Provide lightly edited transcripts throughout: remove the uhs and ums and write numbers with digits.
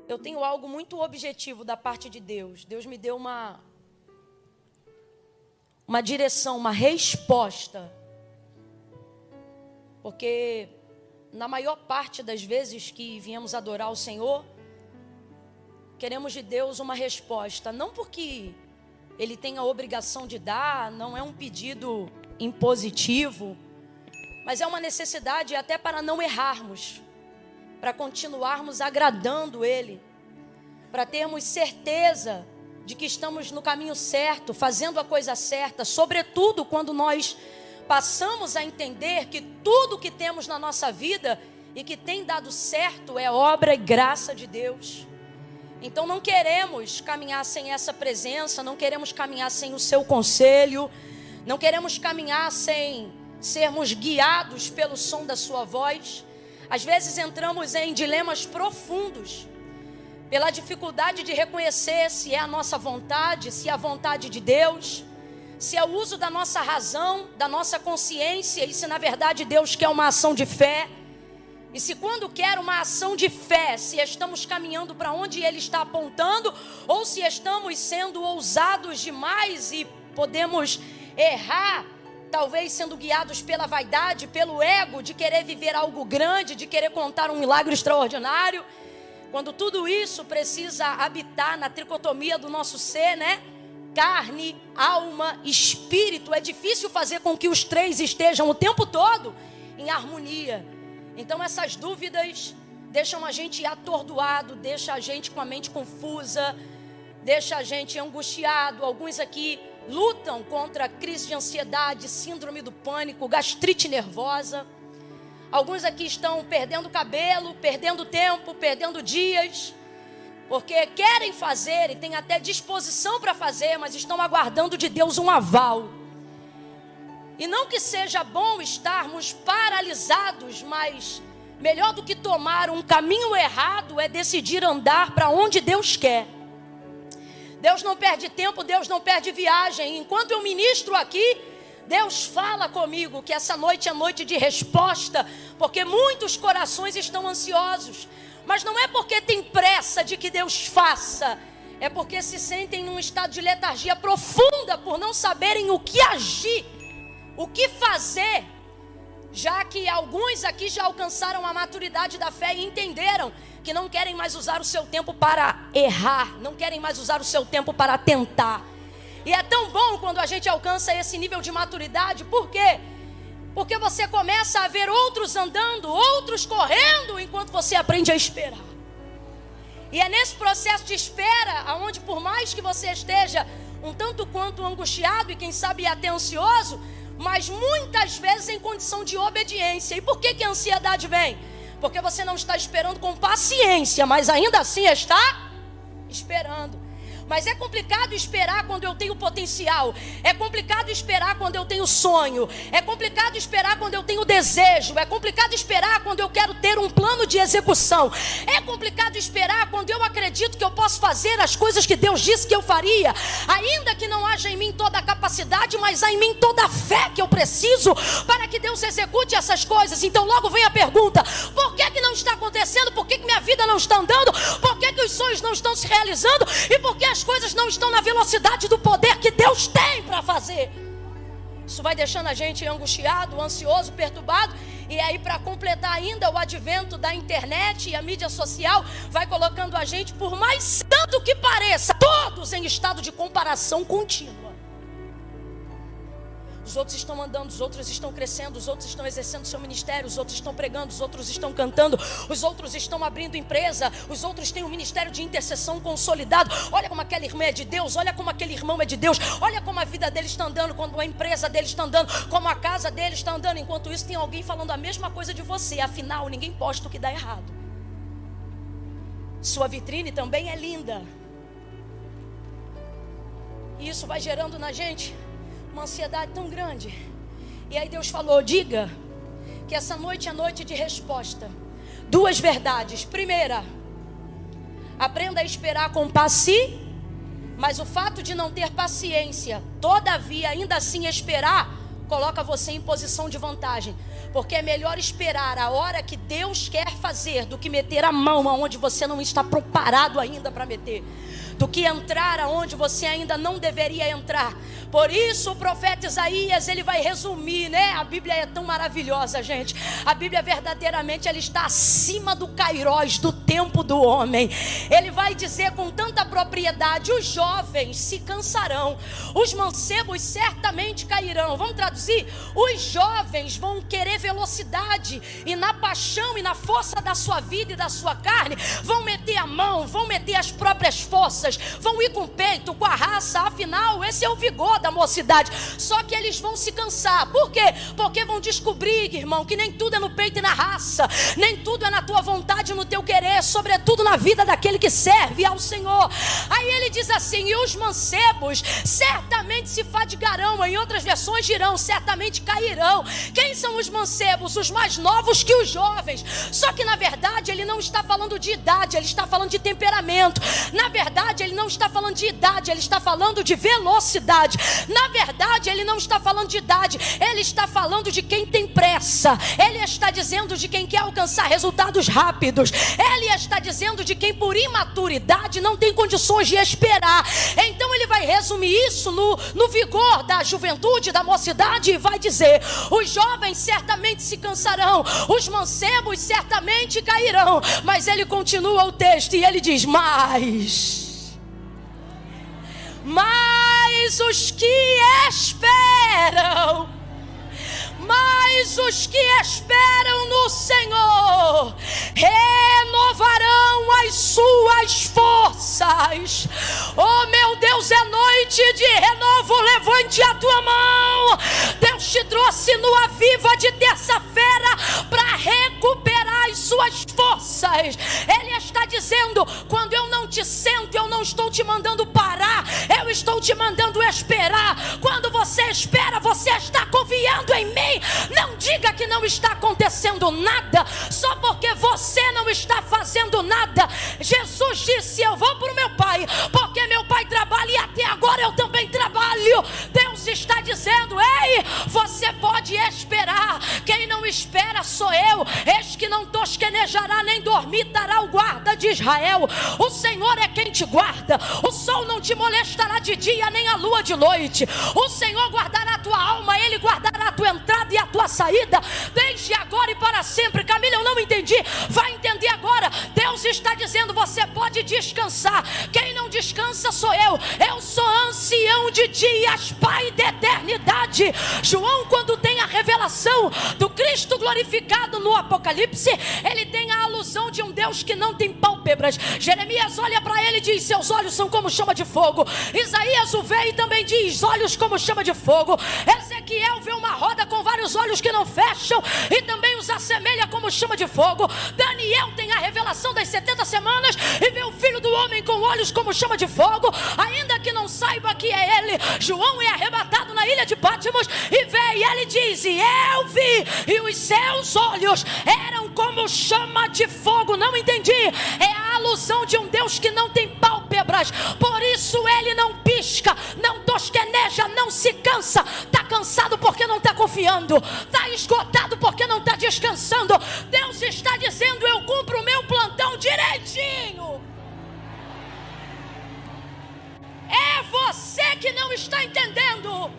eu tenho algo muito objetivo da parte de Deus. Deus me deu uma direção, uma resposta. Porque na maior parte das vezes que viemos adorar o Senhor, queremos de Deus uma resposta. Não porque Ele tem a obrigação de dar, não é um pedido impositivo, mas é uma necessidade até para não errarmos, para continuarmos agradando Ele, para termos certeza de que estamos no caminho certo, fazendo a coisa certa, sobretudo quando nós passamos a entender que tudo que temos na nossa vida e que tem dado certo é obra e graça de Deus. Então não queremos caminhar sem essa presença, não queremos caminhar sem o seu conselho, não queremos caminhar sem sermos guiados pelo som da sua voz. Às vezes entramos em dilemas profundos, pela dificuldade de reconhecer se é a nossa vontade, se é a vontade de Deus, se é o uso da nossa razão, da nossa consciência, e se na verdade Deus quer uma ação de fé. E se quando quer uma ação de fé, se estamos caminhando para onde Ele está apontando, ou se estamos sendo ousados demais e podemos errar, talvez sendo guiados pela vaidade, pelo ego, de querer viver algo grande, de querer contar um milagre extraordinário, quando tudo isso precisa habitar na tricotomia do nosso ser, né? Carne, alma, espírito. É difícil fazer com que os três estejam o tempo todo em harmonia. Então essas dúvidas deixam a gente atordoado, deixam a gente com a mente confusa, deixam a gente angustiado. Alguns aqui lutam contra crise de ansiedade, síndrome do pânico, gastrite nervosa. Alguns aqui estão perdendo cabelo, perdendo tempo, perdendo dias, porque querem fazer e têm até disposição para fazer, mas estão aguardando de Deus um aval. E não que seja bom estarmos paralisados, mas melhor do que tomar um caminho errado é decidir andar para onde Deus quer. Deus não perde tempo, Deus não perde viagem. Enquanto eu ministro aqui, Deus fala comigo que essa noite é noite de resposta, porque muitos corações estão ansiosos. Mas não é porque tem pressa de que Deus faça, é porque se sentem num estado de letargia profunda por não saberem o que agir, o que fazer, já que alguns aqui já alcançaram a maturidade da fé e entenderam que não querem mais usar o seu tempo para errar, não querem mais usar o seu tempo para tentar. E é tão bom quando a gente alcança esse nível de maturidade. Por quê? Porque você começa a ver outros andando, outros correndo, enquanto você aprende a esperar. E é nesse processo de espera, onde por mais que você esteja um tanto quanto angustiado e quem sabe até ansioso, mas muitas vezes em condição de obediência. E por que que a ansiedade vem? Porque você não está esperando com paciência, mas ainda assim está esperando. Mas é complicado esperar quando eu tenho potencial. É complicado esperar quando eu tenho sonho. É complicado esperar quando eu tenho desejo. É complicado esperar quando eu quero ter um plano de execução. É complicado esperar quando eu acredito que eu posso fazer as coisas que Deus disse que eu faria. Ainda que não haja em mim toda a capacidade, mas há em mim toda a fé que eu preciso para que Deus execute essas coisas. Então logo vem a pergunta: por que que não está acontecendo? Por que que minha vida não está andando? Por que que os sonhos não estão se realizando? E por que as coisas não estão na velocidade do poder que Deus tem para fazer? Isso vai deixando a gente angustiado, ansioso, perturbado. E aí, para completar ainda, o advento da internet e a mídia social vai colocando a gente, por mais tanto que pareça, todos em estado de comparação contínua. Os outros estão andando, os outros estão crescendo, os outros estão exercendo seu ministério, os outros estão pregando, os outros estão cantando, os outros estão abrindo empresa, os outros têm um ministério de intercessão consolidado. Olha como aquela irmã é de Deus, olha como aquele irmão é de Deus, olha como a vida dele está andando, como a empresa dele está andando, como a casa dele está andando. Enquanto isso tem alguém falando a mesma coisa de você. Afinal, ninguém posta o que dá errado. Sua vitrine também é linda. E isso vai gerando na gente uma ansiedade tão grande. E aí Deus falou: diga que essa noite é noite de resposta. Duas verdades. Primeira, aprenda a esperar com paciência. Mas o fato de não ter paciência, todavia ainda assim esperar, coloca você em posição de vantagem, porque é melhor esperar a hora que Deus quer fazer do que meter a mão aonde você não está preparado ainda para meter, do que entrar aonde você ainda não deveria entrar. Por isso o profeta Isaías, ele vai resumir, né? A Bíblia é tão maravilhosa, gente. A Bíblia verdadeiramente, ela está acima do kairós, do tempo do homem. Ele vai dizer com tanta propriedade: os jovens se cansarão, os mancebos certamente cairão. Vamos traduzir? Os jovens vão querer velocidade, e na paixão e na força da sua vida e da sua carne, vão meter a mão, vão meter as próprias forças, vão ir com o peito, com a raça. Afinal, esse é o vigor da mocidade. Só que eles vão se cansar. Por quê? Porque vão descobrir, irmão, que nem tudo é no peito e na raça, nem tudo é na tua vontade e no teu querer, sobretudo na vida daquele que serve ao Senhor. Aí ele diz assim: e os mancebos certamente se fadigarão. Em outras versões dirão: certamente cairão. Quem são os mancebos? Os mais novos que os jovens. Só que na verdade ele não está falando de idade, ele está falando de temperamento. Na verdade ele não está falando de idade, ele está falando de velocidade. Na verdade ele não está falando de idade, ele está falando de quem tem pressa. Ele está dizendo de quem quer alcançar resultados rápidos. Ele está dizendo de quem por imaturidade não tem condições de esperar. Então ele vai resumir isso no vigor da juventude, da mocidade, e vai dizer: os jovens certamente se cansarão, os mancebos certamente cairão. Mas ele continua o texto e ele diz: mas os que esperam, mas os que esperam no Senhor renovarão as suas forças. Oh meu Deus, é noite de renovo. Levante a tua mão. Deus te trouxe no Aviva de terça-feira para recuperar as suas forças. Ele está dizendo: quando eu não te sento, eu não estou te mandando parar, eu estou te mandando esperar. Quando você espera, você está confiando em mim. Não diga que não está acontecendo nada só porque você não está fazendo nada. Jesus disse: eu vou para o meu Pai, porque meu Pai trabalha e até agora eu também trabalho. Deus está dizendo: ei, você pode esperar. Quem não espera sou eu. Eis que não tosquenejará nem dormitará o guarda de Israel. O Senhor é quem te guarda. O sol não te molestará de dia, nem a lua de noite. O Senhor guardará a tua alma, Ele guardará a tua entrada e a tua saída, desde agora e para sempre. Camila, eu não entendi. Vai entender agora. Deus está dizendo: você pode descansar. Quem não descansa sou eu. Eu sou ancião de dias, Pai da eternidade. João, quando tem a revelação do Cristo glorificado no Apocalipse, ele tem a alusão de um Deus que não tem pálpebras. Jeremias olha para ele e diz: seus olhos são como chama de fogo. Isaías o vê e também diz: olhos como chama de fogo. Ezequiel vê uma roda com vários olhos que não fecham e também os assemelha como chama de fogo. Daniel tem a revelação das 70 semanas e vê o Filho do Homem com olhos como chama de fogo, ainda que não saiba que é ele. João é arrebatado na ilha de Patmos e vê, e ele diz: e eu vi, e os seus olhos eram como chama de fogo. Não entendi. É a alusão de um Deus que não tem pálpebras, por isso ele não pisca, não tosqueneja, não se cansa. Está cansado porque não está confiando, está esgotado porque não está descansando. Deus está dizendo: eu cumpro o meu plantão direitinho. É você que não está entendendo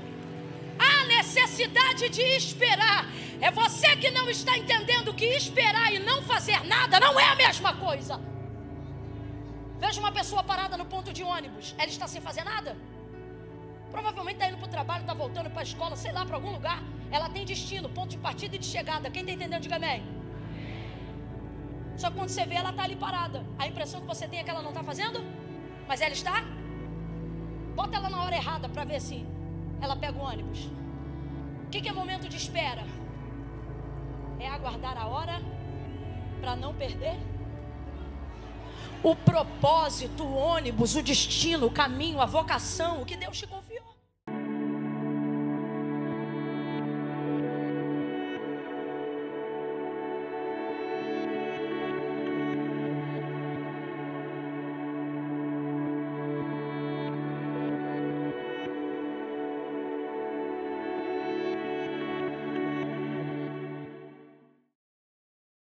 a necessidade de esperar. É você que não está entendendo que esperar e não fazer nada não é a mesma coisa. Veja uma pessoa parada no ponto de ônibus. Ela está sem fazer nada? Provavelmente está indo para o trabalho, está voltando para a escola, sei lá, para algum lugar. Ela tem destino, ponto de partida e de chegada. Quem está entendendo, diga amém. Só que quando você vê, ela está ali parada. A impressão que você tem é que ela não está fazendo, mas ela está. Bota ela na hora errada para ver se ela pega o ônibus. O que é momento de espera? É aguardar a hora para não perder o propósito, o ônibus, o destino, o caminho, a vocação, o que Deus te confia.